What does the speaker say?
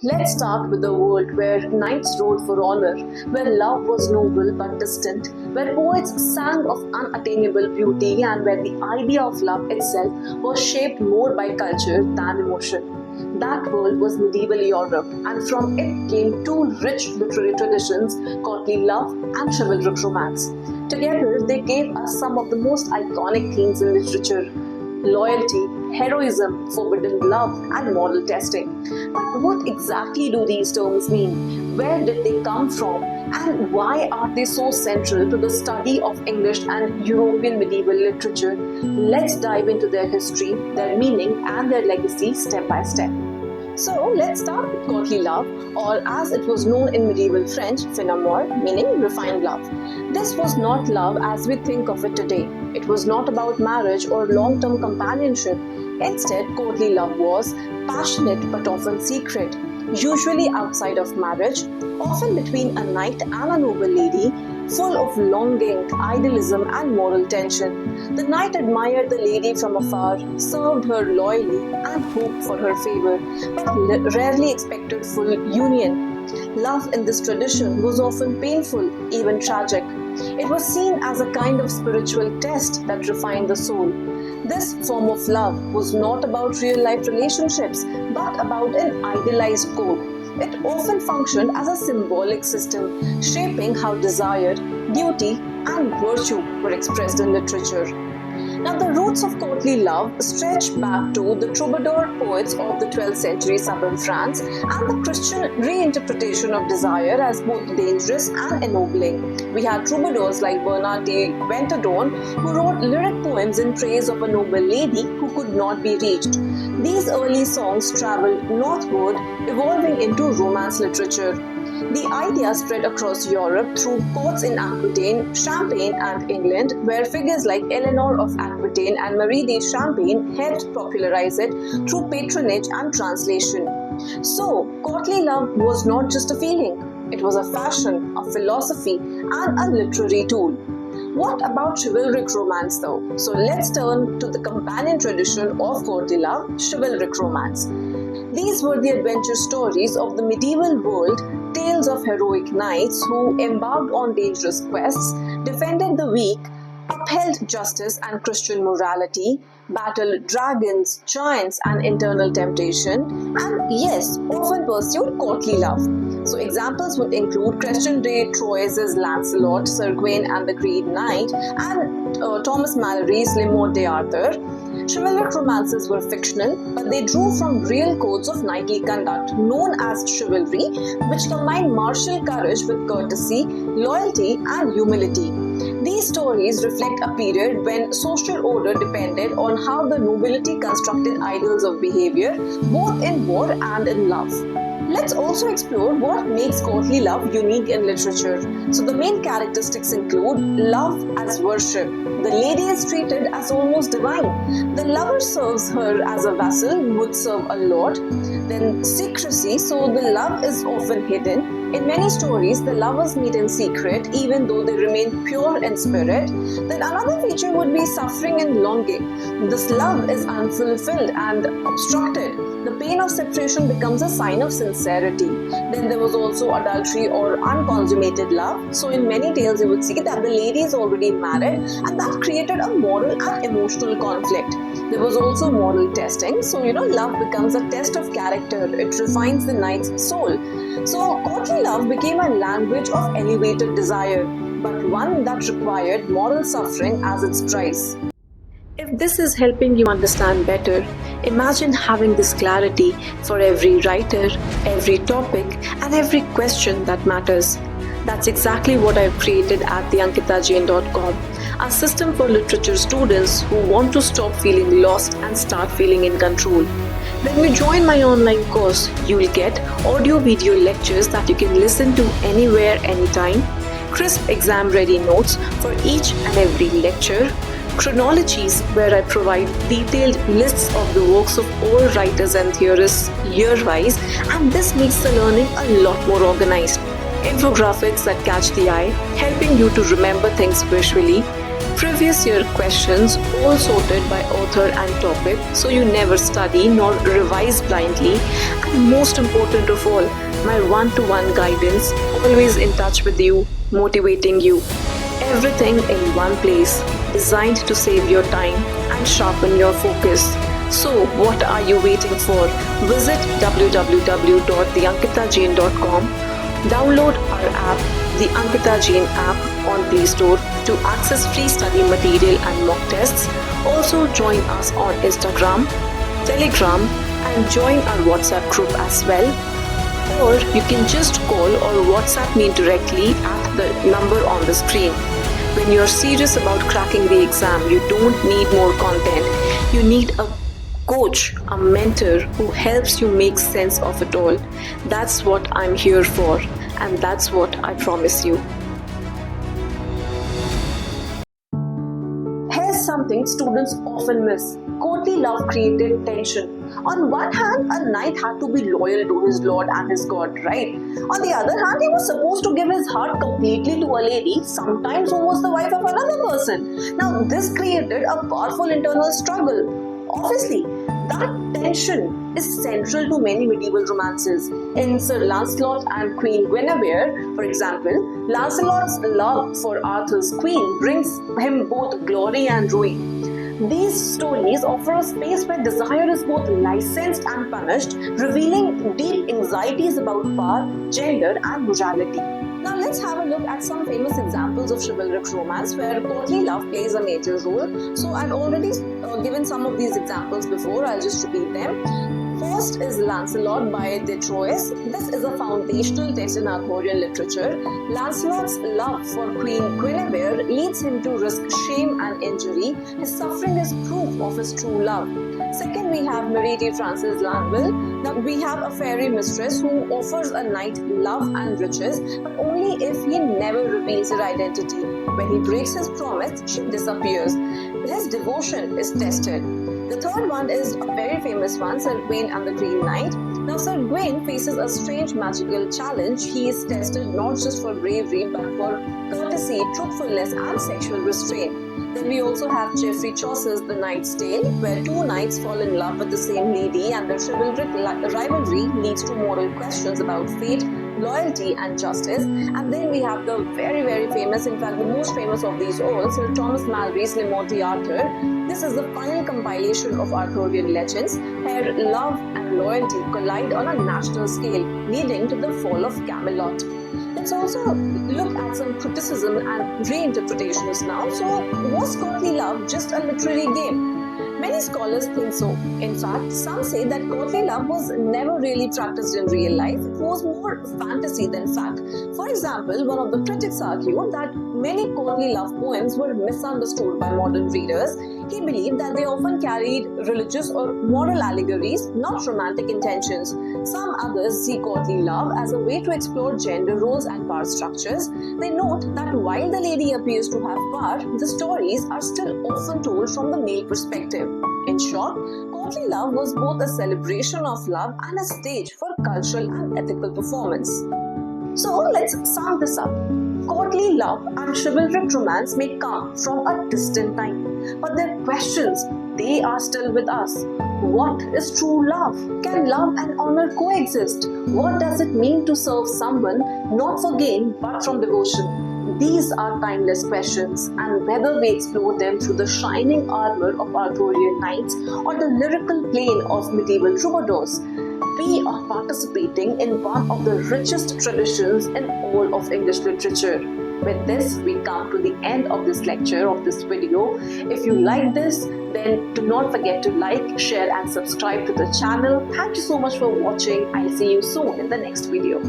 Let's start with a world where knights rode for honor, where love was noble but distant, where poets sang of unattainable beauty, and where the idea of love itself was shaped more by culture than emotion. That world was medieval Europe, and from it came two rich literary traditions, courtly love and chivalric romance. Together, they gave us some of the most iconic themes in literature: loyalty, heroism, forbidden love, and moral testing. But what exactly do these terms mean? Where did they come from? And why are they so central to the study of English and European medieval literature? Let's dive into their history, their meaning, and their legacy step by step. So let's start with courtly love, or as it was known in medieval French, fin amour, meaning refined love. This was not love as we think of it today. It was not about marriage or long-term companionship. Instead, courtly love was passionate but often secret, usually outside of marriage, often between a knight and a noble lady, full of longing, idealism, and moral tension. The knight admired the lady from afar, served her loyally, and hoped for her favor, but rarely expected full union. Love in this tradition was often painful, even tragic. It was seen as a kind of spiritual test that refined the soul. This form of love was not about real-life relationships, but about an idealized code. It often functioned as a symbolic system, shaping how desire, duty, and virtue were expressed in literature. Now, the roots of courtly love stretch back to the troubadour poets of the 12th century southern France and the Christian reinterpretation of desire as both dangerous and ennobling. We had troubadours like Bernard de Ventadorn, who wrote lyric poems in praise of a noble lady who could not be reached. These early songs traveled northward, evolving into romance literature. The idea spread across Europe through courts in Aquitaine, Champagne, and England, where figures like Eleanor of Aquitaine and Marie de Champagne helped popularize it through patronage and translation. So, courtly love was not just a feeling, it was a fashion, a philosophy, and a literary tool. What about chivalric romance though? So let's turn to the companion tradition of courtly love, chivalric romance. These were the adventure stories of the medieval world, tales of heroic knights who embarked on dangerous quests, defended the weak, upheld justice and Christian morality, battled dragons, giants, and internal temptation, and yes, often pursued courtly love. So examples would include Christian de Troyes' Lancelot, Sir Gawain and the Green Knight, and Thomas Malory's Le Morte d'Arthur. Chivalric romances were fictional, but they drew from real codes of knightly conduct known as chivalry, which combined martial courage with courtesy, loyalty, and humility. These stories reflect a period when social order depended on how the nobility constructed ideals of behavior, both in war and in love. Let's also explore what makes courtly love unique in literature. So the main characteristics include love as worship. The lady is treated as almost divine. The lover serves her as a vassal would serve a lord. Then secrecy, so the love is often hidden. In many stories, the lovers meet in secret even though they remain pure in spirit. Then another feature would be suffering and longing. This love is unfulfilled and obstructed. The pain of separation becomes a sign of sincerity. Then there was also adultery or unconsummated love. So in many tales you would see that the lady is already married, and that created a moral and emotional conflict. There was also moral testing. So love becomes a test of character. It refines the knight's soul. So courtly love became a language of elevated desire, but one that required moral suffering as its price. If this is helping you understand better, imagine having this clarity for every writer, every topic, and every question that matters. That's exactly what I've created at theankitajain.com, a system for literature students who want to stop feeling lost and start feeling in control. When you join my online course, you'll get audio-video lectures that you can listen to anywhere, anytime, crisp exam-ready notes for each and every lecture, chronologies where I provide detailed lists of the works of all writers and theorists year-wise, and this makes the learning a lot more organized. Infographics that catch the eye, helping you to remember things visually, Previous year questions all sorted by author and topic, so you never study nor revise blindly. And most important of all, my one-to-one guidance, always in touch with you, motivating you. Everything in one place, designed to save your time and sharpen your focus. So, what are you waiting for? Visit www.theankitagene.com. Download our app, the Ankita Jane app, on Play Store to access free study material and mock tests. Also, join us on Instagram, Telegram, and join our WhatsApp group as well. Or you can just call or WhatsApp me directly at the number on the screen. When you're serious about cracking the exam, you don't need more content. You need a coach, a mentor who helps you make sense of it all. That's what I'm here for, and that's what I promise you. Here's something students often miss. Courtly love created tension. On one hand, a knight had to be loyal to his lord and his god, right? On the other hand, he was supposed to give his heart completely to a lady, sometimes who was the wife of another person. Now, this created a powerful internal struggle. Obviously, that tension is central to many medieval romances. In Sir Lancelot and Queen Guinevere, for example, Lancelot's love for Arthur's queen brings him both glory and ruin. These stories offer a space where desire is both licensed and punished, revealing deep anxieties about power, gender, and morality. Now let's have a look at some famous examples of chivalric romance where courtly love plays a major role. So I've already given some of these examples before, I'll just repeat them. First is Lancelot by De Troyes. This is a foundational text in Arthurian literature. Lancelot's love for Queen Guinevere leads him to risk shame and injury. His suffering is proof of his true love. Second, we have Marie de Frances Lanville. Now, we have a fairy mistress who offers a knight love and riches, but only if he never reveals her identity. When he breaks his promise, she disappears. His devotion is tested. The third one is a very famous one, Sir Gawain and the Green Knight. Now, Sir Gawain faces a strange magical challenge. He is tested not just for bravery, but for courtesy, truthfulness, and sexual restraint. Then we also have Geoffrey Chaucer's The Knight's Tale, where two knights fall in love with the same lady, and their chivalric rivalry leads to moral questions about fate, loyalty, and justice. And then we have the very, very famous, in fact, the most famous of these all, Sir Thomas Malory's Le Morte Arthur. This is the final compilation of Arthurian legends, where love and loyalty collide on a national scale, leading to the fall of Camelot. Let's also look at some criticism and reinterpretations now. So, was courtly love just a literary game? Many scholars think so. In fact, some say that courtly love was never really practiced in real life. It was more fantasy than fact. For example, one of the critics argued that many courtly love poems were misunderstood by modern readers. He believed that they often carried religious or moral allegories, not romantic intentions. Some others see courtly love as a way to explore gender roles and power structures. They note that while the lady appears to have power, the stories are still often told from the male perspective. In short, courtly love was both a celebration of love and a stage for cultural and ethical performance. So let's sum this up. Courtly love and chivalric romance may come from a distant time, but their questions, they are still with us. What is true love? Can love and honor coexist? What does it mean to serve someone not for gain but from devotion? These are timeless questions, and whether we explore them through the shining armor of Arthurian knights or the lyrical plane of medieval troubadours, we are participating in one of the richest traditions in all of English literature. With this, we come to the end of this lecture, of this video. If you like this, then do not forget to like, share and subscribe to the channel. Thank you so much for watching. I'll see you soon in the next video.